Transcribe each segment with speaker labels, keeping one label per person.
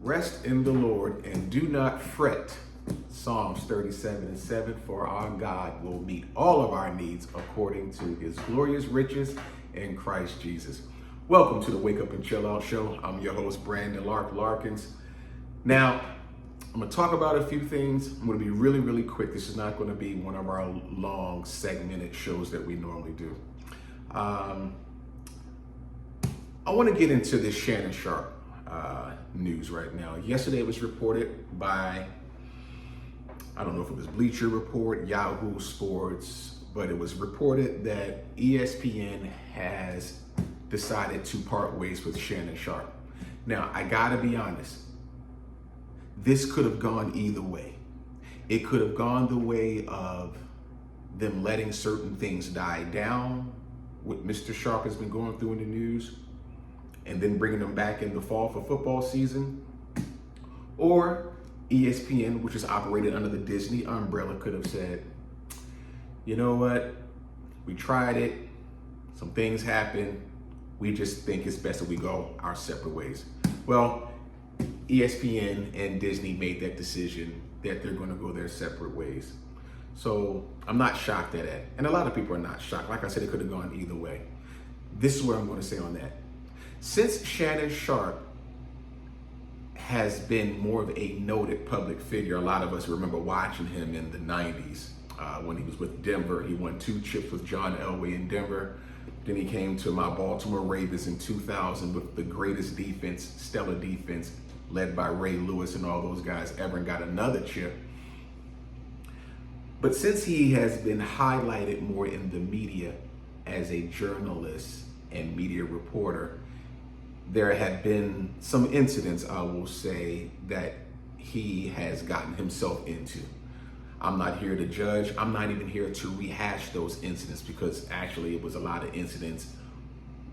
Speaker 1: Rest in the Lord and do not fret. Psalms 37:7, for our God will meet all of our needs according to his glorious riches in Christ Jesus. Welcome to the Wake Up and Chill Out Show. I'm your host, Brandon Larkins. Now, I'm going to talk about a few things. I'm going to be really quick. This is not going to be one of our long segmented shows that we normally do. I want to get into this Shannon Sharpe news right now. Yesterday it was reported by, I don't know if it was Bleacher Report, Yahoo Sports, but it was reported that ESPN has decided to part ways with Shannon Sharpe. Now, I gotta be honest, this could have gone either way. It could have gone the way of them letting certain things die down, what Mr. Sharpe has been going through in the news, and then bringing them back in the fall for football season. Or ESPN, which is operated under the Disney umbrella, could have said, you know what, we tried it, some things happened, we just think it's best that we go our separate ways. Well, ESPN and Disney made that decision that they're going to go their separate ways. So I'm not shocked at that. And a lot of people are not shocked. Like I said, it could have gone either way. This is what I'm going to say on that. Since Shannon Sharpe has been more of a noted public figure, a lot of us remember watching him in the 90s when he was with Denver. He won 2 chips with John Elway in Denver. Then he came to my Baltimore Ravens in 2000 with the greatest defense, stellar defense, led by Ray Lewis and all those guys ever, and got another chip. But since he has been highlighted more in the media as a journalist and media reporter, there have been some incidents, I will say, that he has gotten himself into. I'm not here to judge. I'm not even here to rehash those incidents, because actually it was a lot of incidents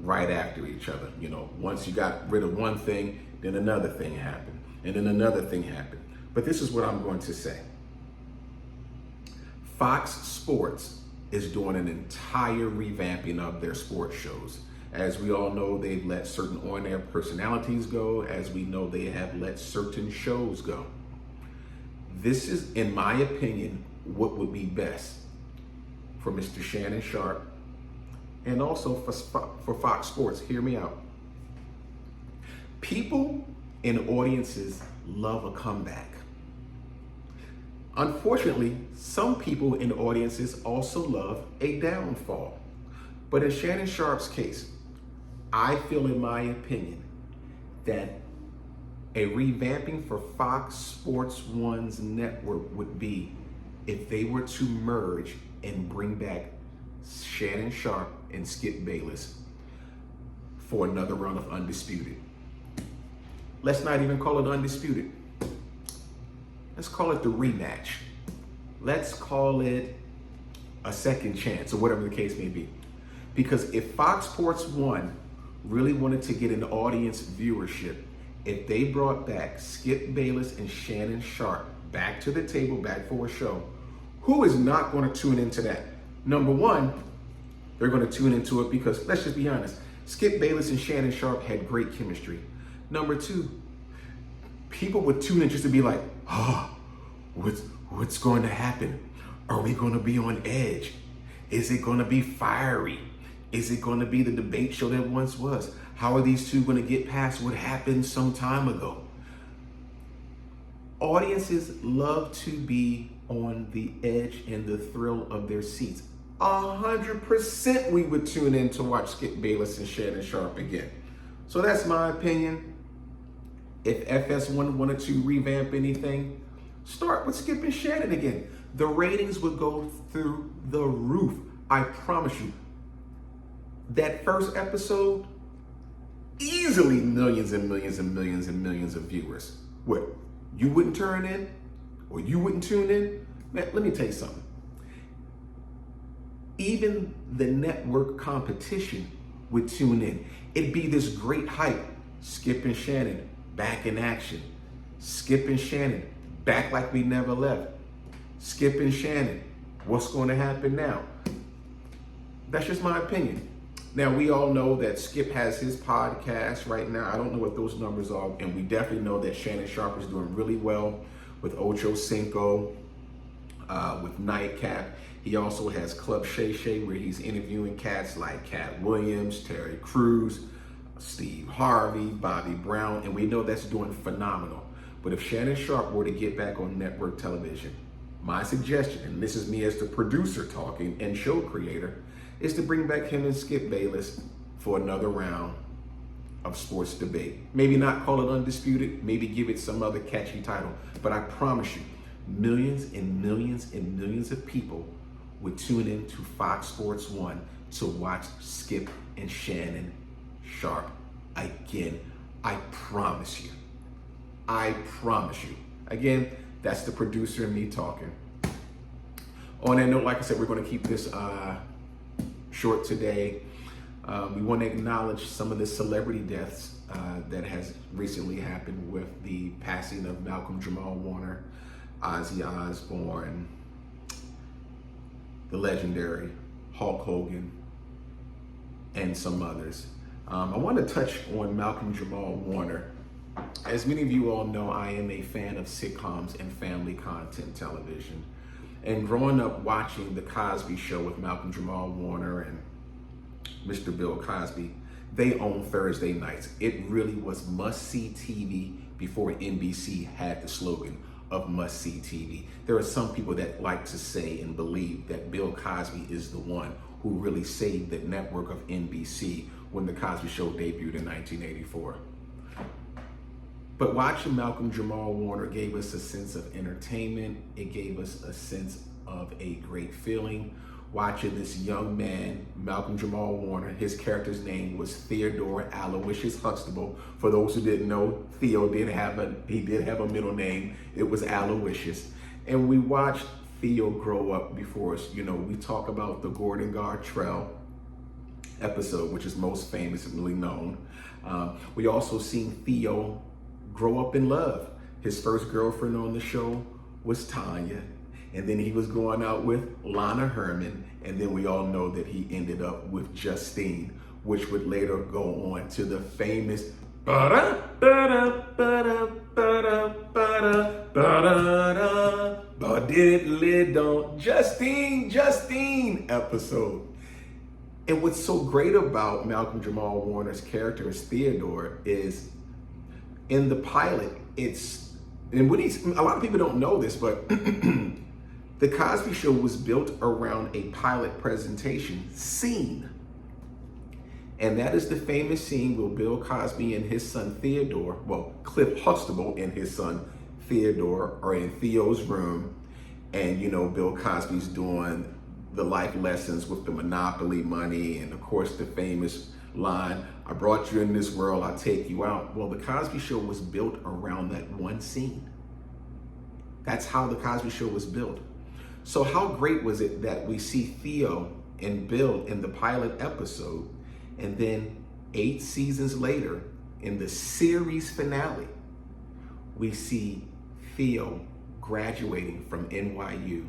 Speaker 1: right after each other. You know, once you got rid of one thing, then another thing happened, and then another thing happened. But this is what I'm going to say. Fox Sports is doing an entire revamping of their sports shows. As we all know, they've let certain on-air personalities go. As we know, they have let certain shows go. This is, in my opinion, what would be best for Mr. Shannon Sharpe and also for Fox Sports. Hear me out. People in audiences love a comeback. Unfortunately, some people in audiences also love a downfall. But in Shannon Sharpe's case, I feel, in my opinion, that a revamping for Fox Sports 1's network would be if they were to merge and bring back Shannon Sharpe and Skip Bayless for another run of Undisputed. Let's not even call it Undisputed. Let's call it the rematch. Let's call it a second chance, or whatever the case may be. Because if Fox Sports 1 really wanted to get an audience viewership, if they brought back Skip Bayless and Shannon Sharpe back to the table, back for a show, who is not going to tune into that? Number one, they're going to tune into it because, let's just be honest, Skip Bayless and Shannon Sharpe had great chemistry. Number two, people would tune in just to be like, what's going to happen? Are we going to be on edge? Is it going to be fiery? Is it going to be the debate show that once was? How are these two going to get past what happened some time ago? Audiences love to be on the edge and the thrill of their seats. 100% we would tune in to watch Skip Bayless and Shannon Sharpe again. So that's my opinion. If FS1 wanted to revamp anything, start with Skip and Shannon again. The ratings would go through the roof. I promise you. That first episode, easily millions and millions and millions and millions of viewers. What, you wouldn't turn in? Or you wouldn't tune in? Man, let me tell you something. Even the network competition would tune in. It'd be this great hype. Skip and Shannon, back in action. Skip and Shannon, back like we never left. Skip and Shannon, what's going to happen now? That's just my opinion. Now, we all know that Skip has his podcast right now. I don't know what those numbers are, and we definitely know that Shannon Sharpe is doing really well with Ocho Cinco, with Nightcap. He also has Club Shay Shay, where he's interviewing cats like Cat Williams, Terry Crews, Steve Harvey, Bobby Brown, and we know that's doing phenomenal. But if Shannon Sharpe were to get back on network television, my suggestion, and this is me as the producer talking and show creator, is to bring back him and Skip Bayless for another round of sports debate. Maybe not call it Undisputed, maybe give it some other catchy title, but I promise you, millions and millions and millions of people would tune in to Fox Sports 1 to watch Skip and Shannon Sharpe again. I promise you. I promise you. Again, that's the producer and me talking. On that note, like I said, we're going to keep this short today. We want to acknowledge some of the celebrity deaths that has recently happened with the passing of Malcolm Jamal Warner, Ozzy Osbourne, the legendary Hulk Hogan, and some others. I want to touch on Malcolm Jamal Warner. As many of you all know, I am a fan of sitcoms and family content television. And growing up watching The Cosby Show with Malcolm Jamal Warner and Mr. Bill Cosby, they owned Thursday nights. It really was must-see TV before NBC had the slogan of must-see TV. There are some people that like to say and believe that Bill Cosby is the one who really saved the network of NBC when The Cosby Show debuted in 1984. But watching Malcolm Jamal Warner gave us a sense of entertainment. It gave us a sense of a great feeling. Watching this young man, Malcolm Jamal Warner, his character's name was Theodore Aloysius Huxtable. For those who didn't know, Theo did have a middle name. It was Aloysius. And we watched Theo grow up before us. You know, we talk about the Gordon Gartrell episode, which is most famously known. We also seen Theo grow up in love. His first girlfriend on the show was Tanya, and then he was going out with Lana Herman, and then we all know that he ended up with Justine, which would later go on to the famous Justine episode. And what's so great about Malcolm Jamal Warner's character as Theodore is in the pilot, a lot of people don't know this, but The Cosby Show was built around a pilot presentation scene. And that is the famous scene where Bill Cosby and his son Theodore, Cliff Huxtable and his son Theodore are in Theo's room. And, you know, Bill Cosby's doing the life lessons with the Monopoly money. And of course, the famous line, I brought you in this world, I'll take you out. Well, The Cosby Show was built around that one scene. That's how The Cosby Show was built. So how great was it that we see Theo and Bill in the pilot episode, and then 8 seasons later, in the series finale, we see Theo graduating from NYU.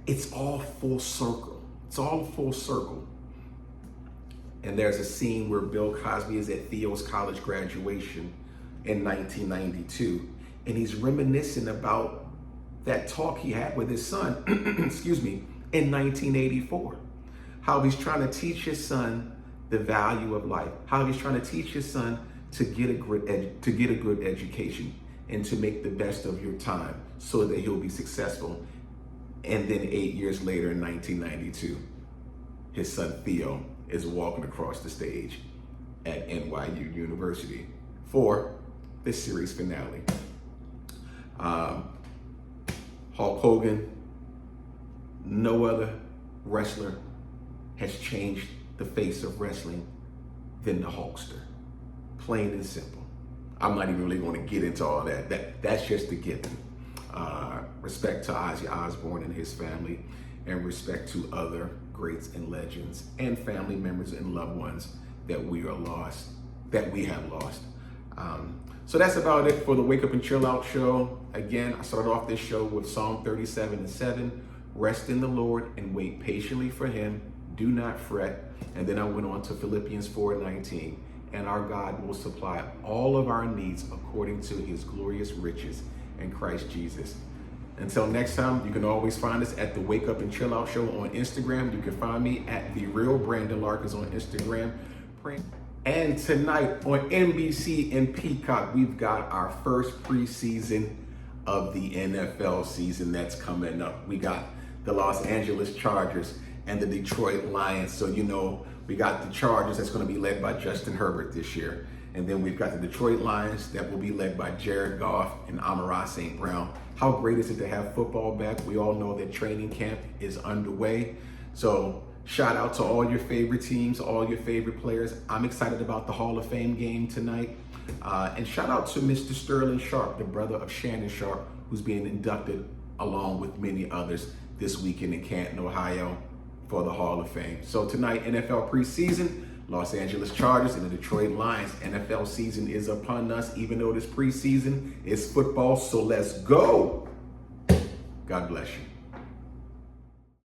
Speaker 1: It's all full circle. It's all full circle. And there's a scene where Bill Cosby is at Theo's college graduation in 1992, and he's reminiscing about that talk he had with his son, excuse me, in 1984. How he's trying to teach his son the value of life, how he's trying to teach his son to get a good education and to make the best of your time so that he'll be successful. And then 8 years later in 1992, his son Theo is walking across the stage at NYU University for the series finale. Hulk Hogan, no other wrestler has changed the face of wrestling than the Hulkster. Plain and simple. I'm not even really going to get into all that. That's just a given. Respect to Ozzy Osbourne and his family, and respect to other greats and legends and family members and loved ones that we have lost. So that's about it for the Wake Up and Chill Out show. Again, I started off this show with Psalm 37:7. Rest in the Lord and wait patiently for him. do not fret. And then I went on to Philippians 4:19. And our God will supply all of our needs according to his glorious riches in Christ Jesus. Until next time, you can always find us at the Wake Up and Chill Out Show on Instagram. You can find me at The Real Brandon Larkins on Instagram. And tonight on NBC and Peacock, we've got our first preseason of the NFL season that's coming up. We got the Los Angeles Chargers and the Detroit Lions. So, you know, we got the Chargers that's going to be led by Justin Herbert this year. And then we've got the Detroit Lions that will be led by Jared Goff and Amon-Ra St. Brown. How great is it to have football back? We all know that training camp is underway. So shout out to all your favorite teams, all your favorite players. I'm excited about the Hall of Fame game tonight. And shout out to Mr. Sterling Sharpe, the brother of Shannon Sharpe, who's being inducted along with many others this weekend in Canton, Ohio for the Hall of Fame. So tonight, NFL preseason, Los Angeles Chargers and the Detroit Lions. NFL season is upon us, even though this preseason is football. So let's go. God bless you.